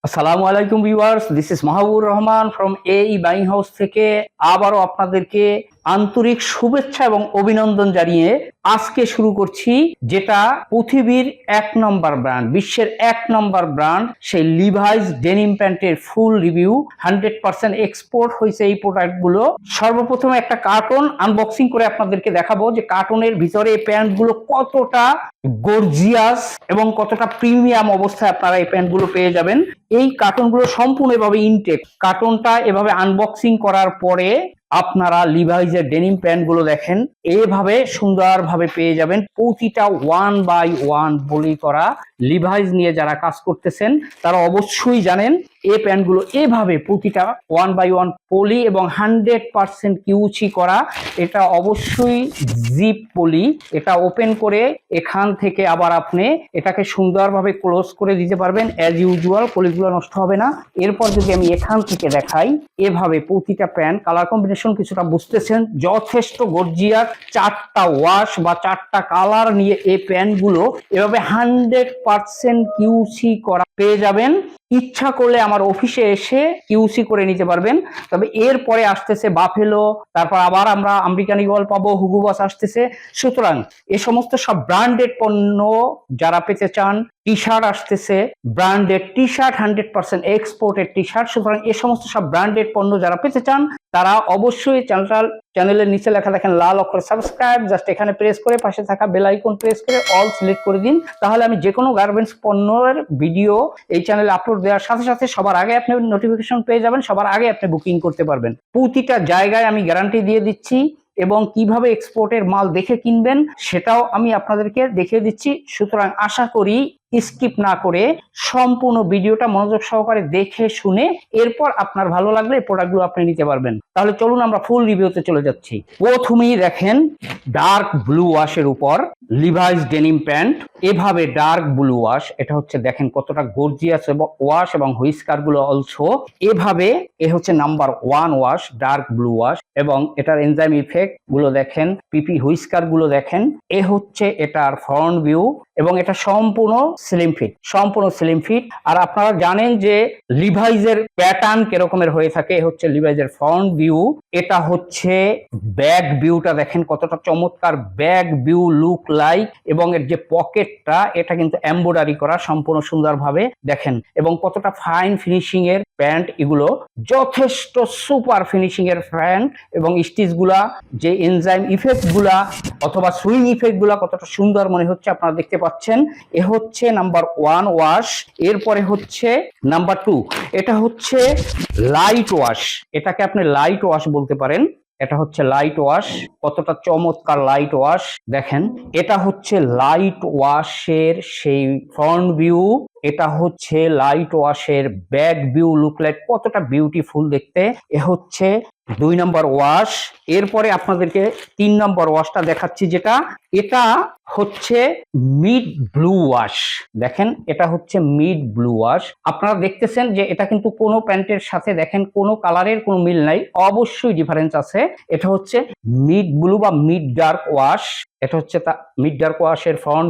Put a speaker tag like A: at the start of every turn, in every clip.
A: আসসালামু আলাইকুম viewers, this is Mahbubur Rahman from এই বাইং হাউস থেকে আবারও আপনাদেরকে আন্তরিক শুভেচ্ছা এবং অভিনন্দন জানিয়ে আজকে শুরু করছি যেটা পৃথিবীর এক নম্বর ব্র্যান্ড, বিশ্বের এক নম্বর ব্র্যান্ড সেই লিভাইস ডেনিম প্যান্টের ফুল রিভিউ। 100% এক্সপোর্ট হয়েছে এই প্রোডাক্টগুলো। সর্বপ্রথমে একটা কার্টন আনবক্সিং করে আপনাদেরকে দেখাবো যে কার্টনের ভিতরে এই প্যান্টগুলো কতটা গর্জিয়াস এবং কতটা প্রিমিয়াম অবস্থায় আপনারা এই প্যান্টগুলো পেয়ে যাবেন। এই কার্টনগুলো সম্পূর্ণ এভাবে ইনটেক। কার্টনটা এভাবে আনবক্সিং করার পরে আপনারা লিভাইজের ডেনিম প্যান্টগুলো দেখেন এভাবে সুন্দরভাবে পেয়ে যাবেন। প্রতিটা 1 বাই 1 বলি করা। লিভাইজ নিয়ে যারা কাজ করতেছেন তারা অবশ্যই জানেন এই প্যান্টগুলো এভাবে প্রতিটা 1 বাই 1 পলি এবং 100% কিউসি করা। এটা অবশ্যই জিপ পলি। এটা ওপেন করে এখান থেকে আবার আপনি এটাকে সুন্দরভাবে ক্লোজ করে দিতে পারবেন অ্যাজ ইউজুয়াল, পলিগুলো নষ্ট হবে না। এরপর যদি আমি এখান থেকে দেখাই, এভাবে প্রতিটা প্যান্ট কালার কম্বিনেশন কিছুটা বুঝতেছেন, যথেষ্ট গর্জিয়াস। 4টা ওয়াশ বা 4টা কালার নিয়ে এই প্যান্টগুলো এভাবে 100% কিউসি করা পেয়ে যাবেন। ইচ্ছা করলে আমার অফিসে এসে কিউসি করে নিতে পারবেন। তবে এরপরে আসতেছে বাফেলো, তারপর আবার আমরা আমেরিকান ইগল পাবো, হুগো বস আসতেছে। সুতরাং এ সমস্ত সব ব্র্যান্ডেড পণ্য যারা পেতে চান, টি শার্ট আসতেছে, branded T shirt, 100% exported T shirt. সুতরাং এ সমস্ত সব ব্র্যান্ডেড পণ্য যারা পেতে চান তারা অবশ্যই চ্যানেলের নিচে লেখা দেখেন লাল অক্ষরে সাবস্ক্রাইব, জাস্ট এখানে প্রেস করে পাশে থাকা বেল আইকন প্রেস করে অল সিলেক্ট করে দিন। তাহলে আমি যে কোনো গার্মেন্টস পণ্যের ভিডিও এই চ্যানেলে আপলোড দেওয়ার সাথে সাথে সবার আগে আপনি নোটিফিকেশন পেয়ে যাবেন, সবার আগে আপনি বুকিং করতে পারবেন। প্রতিটা জায়গায় আমি গ্যারান্টি দিয়ে দিচ্ছি এবং কিভাবে এক্সপোর্টের মাল দেখে কিনবেন সেটাও আমি আপনাদেরকে দেখিয়ে দিচ্ছি। সুতরাং আশা করি স্কিপ না করে সম্পূর্ণ ভিডিওটা মনোযোগ সহকারে দেখে শুনে এরপর আপনার ভালো লাগলে এই প্রোডাক্টগুলো আপনি নিতে পারবেন। তাহলে চলুন আমরা ফুল রিভিউতে চলে যাচ্ছি। প্রথমেই দেখেন ডার্ক ব্লু ওয়াশের উপর লিভাইস ডেনিম প্যান্ট, এভাবে ডার্ক ব্লু ওয়াশ। এটা হচ্ছে দেখেন কতটা গর্জিয়াস ওয়াশ এবং হুইস্কার গুলো অলসো এভাবে। এ হচ্ছে number 1 wash, dark blue wash, এবং এটার এনজাইম ইফেক্ট গুলো দেখেন, পিপি হুইস্কার গুলো দেখেন। এ হচ্ছে এটার ফ্রন্ট ভিউ এবং এটা সম্পূর্ণ স্লিম ফিট, সম্পূর্ণ স্লিম ফিট। আর আপনারা জানেন যে লিভাইজের প্যাটার্ন কিরকমের হয়ে থাকে। এ হচ্ছে লিভাইজের ফ্রন্ট ভিউ। এটা হচ্ছে ব্যাক ভিউটা দেখেন কতটা চমৎকার ব্যাক ভিউ লুক লাইক, এবং এর যে পকেটটা এটা কিন্তু এমব্রয়ডারি করা সম্পূর্ণ সুন্দরভাবে দেখেন, এবং কতটা ফাইন ফিনিশিং এর প্যান্ট। এগুলো যথেষ্ট সুপার ফিনিশিং এর প্যান্ট এবং স্টিচ গুলা, যে এনজাইম ইফেক্ট গুলা অথবা সুইং ইফেক্ট গুলা কতটা সুন্দর মনে হচ্ছে আপনারা দেখতে পাচ্ছেন। এ হচ্ছে নাম্বার 1 ওয়াশ। এরপরে হচ্ছে নাম্বার 2, এটা হচ্ছে লাইট ওয়াশ। এটাকে আপনি লাইট ওয়াশ বলতে পারেন। এটা হচ্ছে লাইট ওয়াশ, কতটা চমৎকার লাইট ওয়াশ দেখেন। এটা হচ্ছে লাইট ওয়াশের সেই ফ্রন্ট ভিউ, এটা হচ্ছে লাইট ওয়াশের ব্যাক ভিউ লুক লাইক, কতটা বিউটিফুল দেখতে। এ হচ্ছে 2 নম্বর ওয়াশ। এরপরে আপনাদেরকে 3 নম্বর ওয়াশটা দেখাচ্ছি, যেটা এটা হচ্ছে মিড ব্লু ওয়াশ। দেখেন এটা হচ্ছে মিড ব্লু ওয়াশ। আপনারা দেখতেছেন যে এটা কিন্তু কোনো প্যান্টের সাথে দেখেন কোনো কালারের কোনো মিল নাই, অবশ্যই ডিফারেন্স আছে। এটা হচ্ছে মিড ব্লু বা মিড ডার্ক ওয়াশ। এটা হচ্ছে মিড ডার্ক ওয়াশের ফ্রন্ট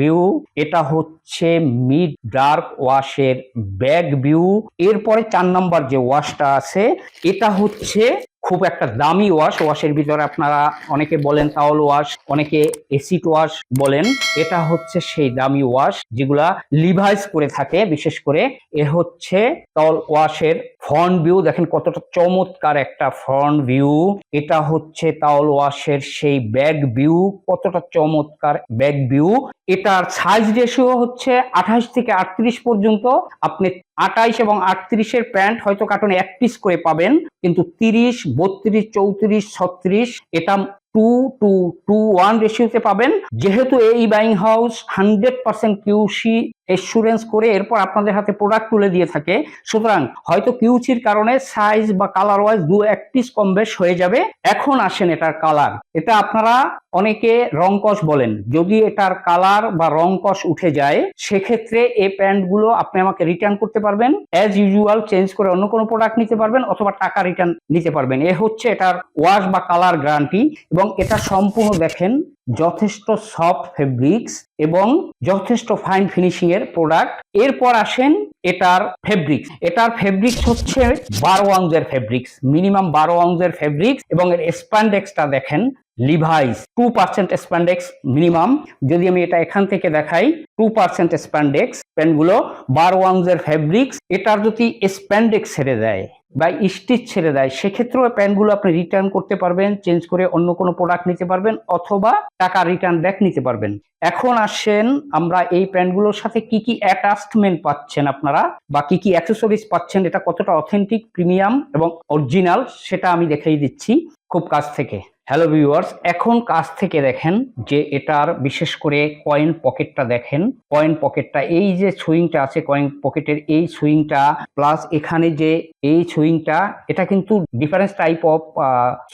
A: ভিউ, এটা হচ্ছে মিড ডার্ক ওয়াশের ব্যাক ভিউ। এরপরে 4 নম্বর যে ওয়াশটা আছে এটা হচ্ছে খুব একটা দামি ওয়াশ। ওয়াশের ভিতরে আপনারা অনেকে বলেন তাওয়াল ওয়াশ, অনেকে এসিড ওয়াশ বলেন। এটা হচ্ছে সেই দামি ওয়াশ যেগুলা লিভাইস করে থাকে বিশেষ করে। এ হচ্ছে তাওয়াল ওয়াশের ফ্রন্ট ভিউ, দেখেন কতটা চমৎকার একটা ফ্রন্ট ভিউ। এটা হচ্ছে তাওয়াল ওয়াশের সেই ব্যাক ভিউ, কতটা চমৎকার ব্যাক ভিউ। এটার সাইজ রেশিও হচ্ছে 28 থেকে 38 পর্যন্ত। আপনি 28 এবং 38 এর প্যান্ট হয়তো কার্টনে 1 পিস করে পাবেন, কিন্তু 30, 32, 34, 36 এটা 2:1 রেশিওতে পাবেন। যেহেতু এই বাইং হাউস 100% কিউসি এসুরেন্স করে এরপর আপনাদের হাতে প্রোডাক্ট তুলে দিয়ে থাকে, সুতরাং হয়তো কিউসির কারণে সাইজ বা কালার ওয়াইজ 2-1 পিস কম বেশ হয়ে যাবে। এখন আসেন এটার কালার। এটা আপনারা অনেকে রং কস বলেন। যদি এটার কালার বা রং কস উঠে যায় সেক্ষেত্রে এই প্যান্টগুলো আপনি আমাকে রিটার্ন করতে পারবেন, অ্যাজ ইউজুয়াল চেঞ্জ করে অন্য কোনো প্রোডাক্ট নিতে পারবেন অথবা টাকা রিটার্ন নিতে পারবেন। এ হচ্ছে এটার ওয়াশ বা কালার গ্যারান্টি। এবং এটা সম্পূর্ণ দেখেন যথেষ্ট সফট ফেব্রিক্স এবং যথেষ্ট ফাইন ফিনিশিং এর প্রোডাক্ট। এরপর আসেন এটার ফেব্রিক্স হচ্ছে 12 আউন্সের ফেব্রিক্স, মিনিমাম 12 আউন্সের ফেব্রিক্স, এবং এর স্প্যান্ডেক্সটা দেখেন লিভাইস 2% স্প্যান্ডেক্স মিনিমাম। যদি আমি এটা এখান থেকে দেখাই 2% স্প্যান্ডেক্স প্যান্টগুলো, 12 আউন্সের ফেব্রিক্স। এটার যদি স্প্যান্ডেক্স ছেড়ে দেয় বা স্টিচ ছেড়ে দেয় সেক্ষেত্রেও প্যান্টগুলো আপনি রিটার্ন করতে পারবেন, চেঞ্জ করে অন্য কোনো প্রোডাক্ট নিতে পারবেন, অথবা টাকা রিটার্ন ব্যাক নিতে পারবেন। এখন আসেন আমরা এই প্যান্টগুলোর সাথে কি কি অ্যাটাচমেন্ট পাচ্ছেন আপনারা, বা কি কি অ্যাক্সেসরিজ পাচ্ছেন, এটা কতটা অথেন্টিক, প্রিমিয়াম এবং অরিজিনাল সেটা আমি দেখিয়ে দিচ্ছি খুব কাছ থেকে। হ্যালো ভিউয়ার্স, এখন কাছ থেকে দেখেন যে এটার বিশেষ করে কয়েন পকেটটা দেখেন। কয়েন পকেটটা, এই যে সুইংটা আছে কয়েন পকেটের, এই সুইংটা প্লাস এখানে যে এই সুইংটা, এটা কিন্তু ডিফারেন্স টাইপ অফ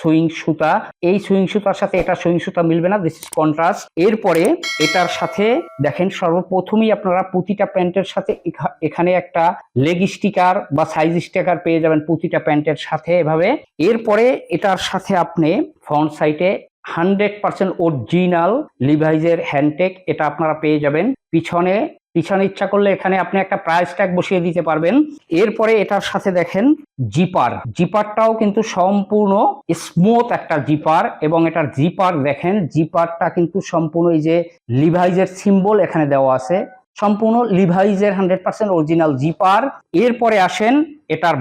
A: সুইং সুতা। এই সুইং সুতার সাথে এটা সুইং সুতা মিলবে না, দিস ইজ কন্ট্রাস্ট। এরপরে এটার সাথে দেখেন সর্বপ্রথমেই আপনারা প্রতিটা প্যান্টের সাথে এখানে একটা লেগ স্টিকার বা সাইজ স্টিকার পেয়ে যাবেন প্রতিটা প্যান্টের সাথে এভাবে। এরপরে এটার সাথে আপনি ফ্রন্ট সাইডে 100% অরিজিনাল লিভাইজের হ্যান্ডটেক এটা আপনারা পেয়ে যাবেন। পিছনে ইচ্ছা করলে এখানে আপনি একটা প্রাইস ট্যাগ বসিয়ে দিতে পারবেন। এরপরে এটার সাথে দেখেন জিপারটাও কিন্তু সম্পূর্ণ স্মুথ একটা জিপার, এবং এটার জিপার দেখেন, জিপারটা কিন্তু সম্পূর্ণ এই যে লিভাইজের সিম্বল এখানে দেওয়া আছে, সম্পূর্ণ লিভাইজের 100% অরিজিনাল জিপার। এরপরে আসেন এটার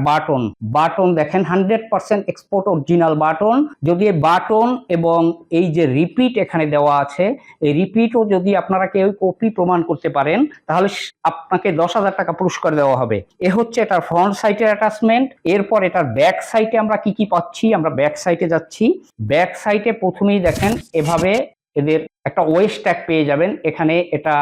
A: বাটন দেখেন 100% এক্সপোর্ট অরিজিনাল বাটন। যদি বাটন এবং এই যে রিপিট এখানে দেওয়া আছে, এই রিপিটও যদি আপনারা কেউ কপি প্রমাণ করতে পারেন তাহলে আপনাকে 10,000 টাকা পুরস্কার দেওয়া হবে। এ হচ্ছে এটার ফ্রন্ট সাইডের অ্যাটাচমেন্ট। এরপর এটার ব্যাক সাইডে আমরা কি কি পাচ্ছি, আমরা ব্যাক সাইডে যাচ্ছি। ব্যাক সাইডে প্রথমেই দেখেন এভাবে এদের একটা ওয়েস্ট ট্যাগ পেয়ে যাবেন, এখানে এটা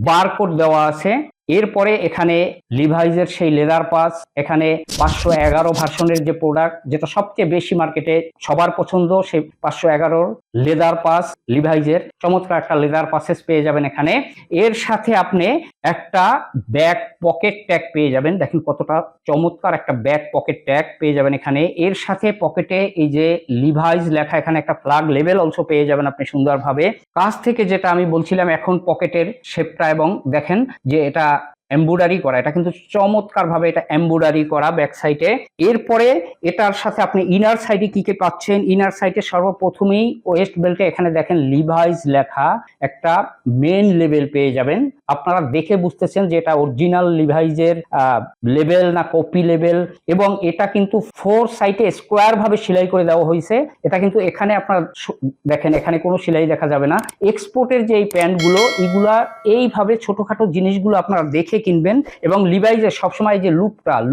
A: বারকোড দেওয়া আছে। এরপরে এখানে লিভাইজের সেই লেদার পাস, এখানে 511 ভার্সনের যে প্রোডাক্ট যেটা সবচেয়ে বেশি মার্কেটে সবার পছন্দ, সেই 511 লেদার পাস লিভাইজের চমৎকার একটা লেদার পাসেস পেয়ে যাবেন এখানে। এর সাথে আপনি একটা ব্যাক পকেট ট্যাগ পেয়ে যাবেন, দেখেন কতটা চমৎকার একটা ব্যাক পকেট ট্যাগ পেয়ে যাবেন এখানে। এর সাথে পকেটে এই যে লিভাইজ লেখা, এখানে একটা ফ্ল্যাগ লেভেল অলসো পেয়ে যাবেন আপনি সুন্দরভাবে। কাছ থেকে যেটা আমি বলছিলাম এখন পকেটের শেপটা, এবং দেখেন যে এটা এমব্রয়ডারি করা, এটা কিন্তু চমৎকার ভাবে এটা এমব্রয়ডারি করা ব্যাক সাইডে। এরপরে এটার সাথে আপনি ইনার সাইডে কি কি পাচ্ছেন, ইনার সাইডে সর্বপ্রথমেই ওয়েস্ট বেল্টে এখানে দেখেন লিভাইজ লেখা একটা মেন লেভেল পেয়ে যাবেন। আপনারা দেখে বুঝতেছেন যে এটা অরিজিনাল লিভাইজের লেভেল না কপি লেভেল, এবং এটা কিন্তু 4 সাইডে স্কোয়ার ভাবে সেলাই করে দেওয়া হয়েছে। এটা কিন্তু এখানে আপনার দেখেন এখানে কোনো সেলাই দেখা যাবে না। এক্সপোর্টের যে এই প্যান্টগুলো এগুলা এইভাবে ছোটখাটো জিনিসগুলো আপনারা দেখে কিনবেন। এবং লিভাইজের সবসময় যে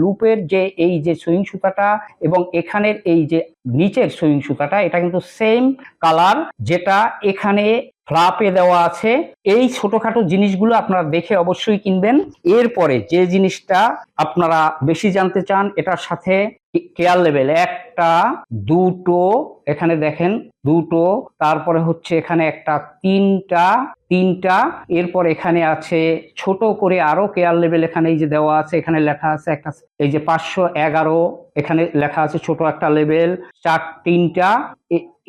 A: লুপের যে এই যে সুইং সুতাটা এবং এখানের এই যে নিচের সুইং সুতাটা, এটা কিন্তু সেম কালার যেটা এখানে ফ্লাপে দেওয়া আছে। এই ছোটখাটো জিনিসগুলো আপনারা দেখে অবশ্যই কিনবেন। এরপরে যে জিনিসটা আপনারা বেশি জানতে চান, এটার সাথে কেয়ার লেভেল 1টা 2টো, এখানে দেখেন 2টো, তারপরে হচ্ছে এখানে একটা 3টা, এরপর এখানে আছে ছোট করে আরো কেয়ার লেভেল এখানে এই যে দেওয়া আছে, এখানে লেখা আছে একটা এই যে 511, এখানে লেখা আছে ছোট একটা লেভেল 3টা,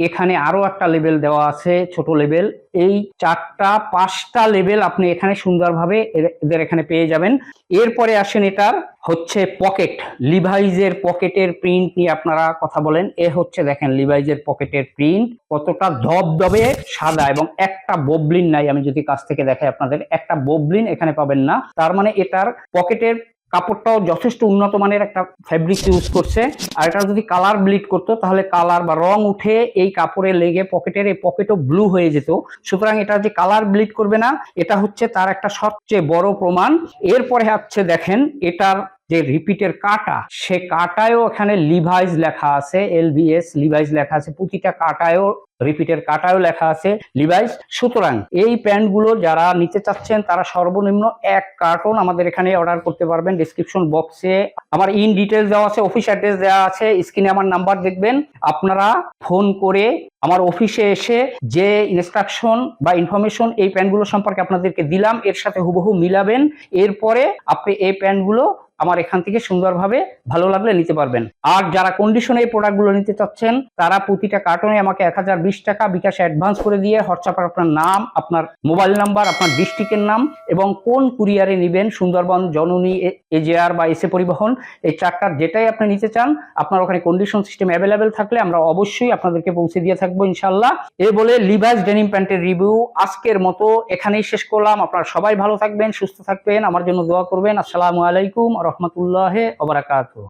A: এখানে আরো একটা লেভেল দেওয়া আছে ছোট লেভেল। এই 4টা-5টা লেভেল আপনি এখানে সুন্দরভাবে এদের এখানে পেয়ে যাবেন। এরপরে আসেন এটার হচ্ছে পকেট, লিভাইজের পকেটের প্রিন্ট নিয়ে আপনারা কথা বলেন। এ হচ্ছে দেখেন লিভাইজের পকেটের প্রিন্ট কতটা ধবধবে সাদা, এবং একটা ববলিন নাই। আমি যদি কাছ থেকে দেখাই আপনাদের, একটা ববলিন এখানে পাবেন না। তার মানে এটার পকেটের কাপড়টাও যথেষ্ট উন্নত মানের একটা ফ্যাব্রিক ইউজ করছে। আর এটা যদি কালার ব্লিড করতো তাহলে কালার বা রং উঠে এই কাপড়ে লেগে পকেটের এই পকেটও ব্লু হয়ে যেত। সুতরাং এটা যে কালার ব্লিড করবে না, এটা হচ্ছে তার একটা সবচেয়ে বড় প্রমাণ। এরপরে হচ্ছে দেখেন এটার যে রিপিটের কাটা, সে কাটায়ও এখানে লিভাইজ লেখা আছে, LVS লিভাইজ লেখা আছে, প্রতিটা কাটায়ও রিপিটের কাটায়ও লেখা আছে লিভাইজ। সুতরাং এই প্যান্টগুলো যারা নিতে চাচ্ছেন তারা সর্বনিম্ন 1 কার্টন আমাদের এখানে অর্ডার করতে পারবেন। ডেসক্রিপশন বক্সে আমার ইন ডিটেলস দেওয়া আছে, অফিস অ্যাড্রেস দেওয়া আছে, স্ক্রিনে আমার নাম্বার দেখবেন। আপনারা ফোন করে আমার অফিসে এসে যে ইনস্ট্রাকশন বা ইনফরমেশন এই প্যান্টগুলো সম্পর্কে আপনাদেরকে দিলাম এর সাথে হুবহু মিলাবেন। এরপরে আপনি এই প্যান্টগুলো আমার এখান থেকে সুন্দরভাবে ভালো লাগলে নিতে পারবেন। আর যারা কন্ডিশনে এই প্রোডাক্টগুলো নিতে চাচ্ছেন তারা প্রতিটা কার্টনে আমাকে 1020 টাকা বিকাশে অ্যাডভান্স করে দিয়ে হোয়াটসঅ্যাপে আপনার নাম, আপনার মোবাইল নাম্বার, আপনার ডিস্ট্রিক্টের নাম এবং কোন কুরিয়ারে নেবেন, সুন্দরবন, জননী, এজেআর বা এসে পরিবহন, এই চারটার যেটাই আপনি নিতে চান আপনার ওখানে কন্ডিশন সিস্টেম অ্যাভেলেবেল থাকলে আমরা অবশ্যই আপনাদেরকে পৌঁছে দিয়ে থাকবো ইনশাল্লাহ। এই বলে লিভাইস ডেনিম প্যান্টের রিভিউ আজকের মতো এখানেই শেষ করলাম। আপনারা সবাই ভালো থাকবেন, সুস্থ থাকবেন, আমার জন্য দোয়া করবেন। আসসালামু আলাইকুম ওয়া রাহমাতুল্লাহি ওয়া বারাকাতুহু।